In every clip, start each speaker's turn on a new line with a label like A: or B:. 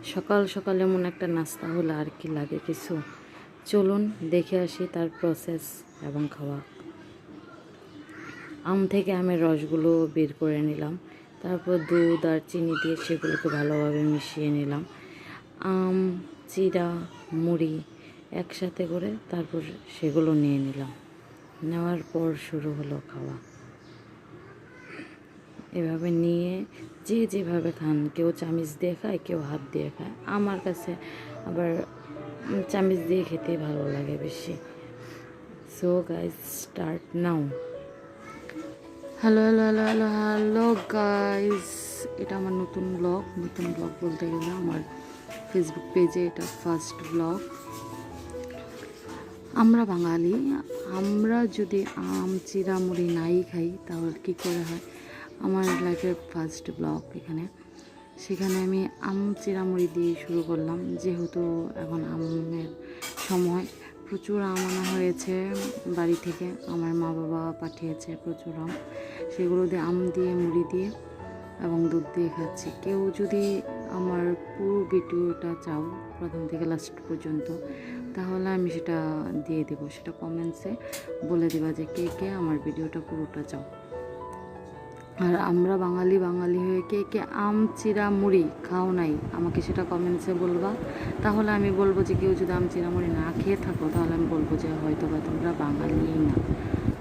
A: সকাল সকাল এমন একটা নাস্তা হলে আর কি লাগে কিছু। চলুন দেখে আসি তার প্রসেস এবং খাওয়া। আম থেকে আমের রসগুলো বের করে নিলাম, তারপর দুধ আর চিনি দিয়ে সেগুলোকে ভালোভাবে মিশিয়ে নিলাম। আম, চিড়া, মুড়ি একসাথে করে তারপর সেগুলো নিয়ে নিলাম। নেওয়ার পর শুরু হলো খাওয়া। এভাবে নিয়ে যে যেভাবে খান, কেউ চামিচ দিয়ে খায়, কেউ হাত দিয়ে খায়। আমার কাছে আবার চামিচ দিয়ে খেতে ভালো লাগে বেশি। So guys, start now. Hello hello hello hello hello guys, এটা আমার নতুন ব্লগ বলতে গেলে আমার ফেসবুক পেজে এটা ফার্স্ট ব্লগ। আমরা বাঙালি, আমরা যদি আম, চিড়া, মুড়ি নাই খাই তাহলে কী করে হয়? আমার লাইফের ফার্স্ট ব্লগ সেখানে আমি আম চিড়ামুড়ি দিয়ে শুরু করলাম। যেহেতু এখন আমের সময়, প্রচুর আম আনা হয়েছে বাড়ি থেকে, আমার মা বাবা পাঠিয়েছে প্রচুর আম। সেগুলো দিয়ে আম দিয়ে, মুড়ি দিয়ে এবং দুধ দিয়ে খাচ্ছি। কেউ যদি আমার পুরো ভিডিওটা চাও প্রথম থেকে লাস্ট পর্যন্ত, তাহলে আমি সেটা দিয়ে দেবো। সেটা কমেন্টসে বলে দেবা যে কে কে আমার ভিডিওটা পুরোটা চাও। আর আমরা বাঙালি হয়ে কে কে আম চিড়া মুড়ি খাও নাই, আমাকে সেটা কমেন্টসে বলবা। তাহলে আমি বলবো যে কেউ যদি আম চিড়া মুড়ি না খেয়ে থাকো, তাহলে আমি বলবো যে হয়তো বা তোমরা বাঙালিই না।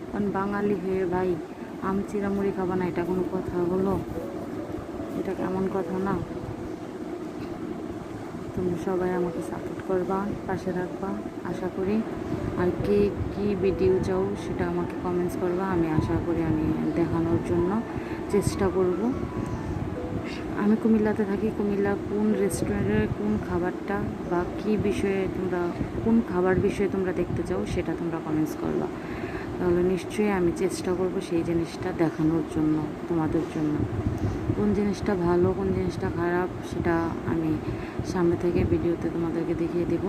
A: কারণ বাঙালি হয়ে ভাই আম চিড়া মুড়ি খাবা না, এটা কোনো কথা হলো? এটা কেমন কথা না? তোমরা সবাই আমাকে সাপোর্ট করবা, পাশে রাখবা আশা করি। আর কে কী ভিডিও চাও সেটা আমাকে কমেন্টস করবা, আমি আশা করি আমি দেখানোর জন্য চেষ্টা করব। আমি কুমিল্লাতে থাকি। কুমিল্লা কোন রেস্টুরেন্টের কোন খাবারটা বা কী বিষয়ে তোমরা, কোন খাবার বিষয়ে তোমরা দেখতে চাও সেটা তোমরা কমেন্টস করবা। তাহলে নিশ্চয়ই আমি চেষ্টা করব সেই জিনিসটা দেখানোর জন্য, তোমাদের জন্য। কোন জিনিসটা ভালো, কোন জিনিসটা খারাপ সেটা আমি সামনে থেকে ভিডিওতে তোমাদেরকে দেখিয়ে দেব।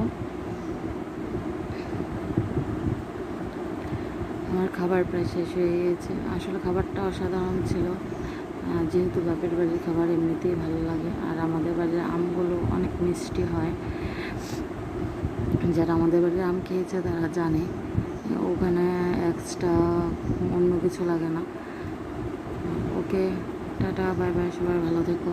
A: আমার খাবার প্রায় শেষ হয়ে গিয়েছে। আসলে খাবারটা অসাধারণ ছিল। যেহেতু বাপের বাড়ির খাবার এমনিতেই ভালো লাগে, আর আমাদের বাড়ির আমগুলো অনেক মিষ্টি হয়। যারা আমাদের বাড়ির আম খেয়েছে তারা জানে ওখানে এক্সট্রা অন্য কিছু লাগে না। ওকে, টাটা, বাই বাই, সবাই ভালো থেকো।